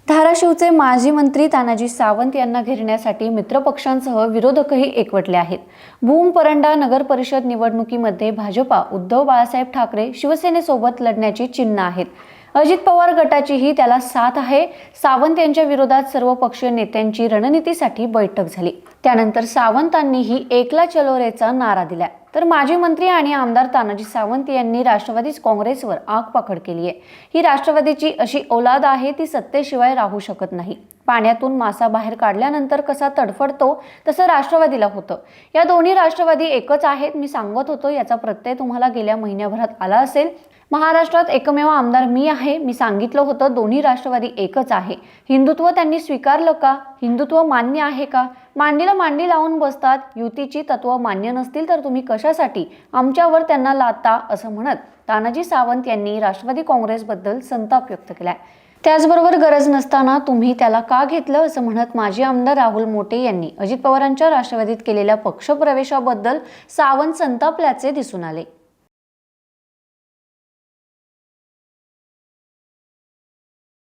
धाराशिवचे माजी मंत्री तानाजी सावंत यांना घेरण्यासाठी मित्रपक्षांसह विरोधकही एकवटले आहेत। भूम परंडा नगर परिषद निवडणुकीमध्ये भाजपा उद्धव बाळासाहेब ठाकरे शिवसेनेसोबत लढण्याची चिन्ह आहेत। अजित पवार गटाचीही त्याला साथ आहे। सावंत यांच्या विरोधात सर्व पक्षीय नेत्यांची रणनीतीसाठी बैठक झाली। त्यानंतर सावंतांनीही एकला चलो रेचा नारा दिला। तर माजी मंत्री आणि आमदार तानाजी सावंत यांनी राष्ट्रवादी काँग्रेसवर आगपाखड केली आहे। ही राष्ट्रवादीची अशी औलाद आहे ती सत्तेशिवाय राहू शकत नाही। पाण्यातून मासा बाहेर काढल्यानंतर कसा तडफडतो तसं राष्ट्रवादीला होतं। या दोन्ही राष्ट्रवादी एकच आहेत। मी सांगत होतो याचा प्रत्यय तुम्हाला गेल्या महिन्याभरात आला असेल। महाराष्ट्रात एकमेव आमदार मी आहे। मी सांगितलं होतं दोन्ही राष्ट्रवादी एकच आहे। हिंदुत्व त्यांनी स्वीकारलं का? हिंदुत्व मान्य आहे का? मांडीला मांडी लावून बसतात। युतीची तत्व मान्य नसतील तर तुम्ही कशासाठी आमच्यावर त्यांना लादता असं म्हणत तानाजी सावंत यांनी राष्ट्रवादी काँग्रेसबद्दल संताप व्यक्त केलाय। त्याचबरोबर गरज नसताना तुम्ही त्याला का घेतलं असं म्हणत माजी आमदार राहुल मोटे यांनी अजित पवारांच्या राष्ट्रवादीत केलेल्या पक्षप्रवेशाबद्दल सावंत संतापल्याचे दिसून आले।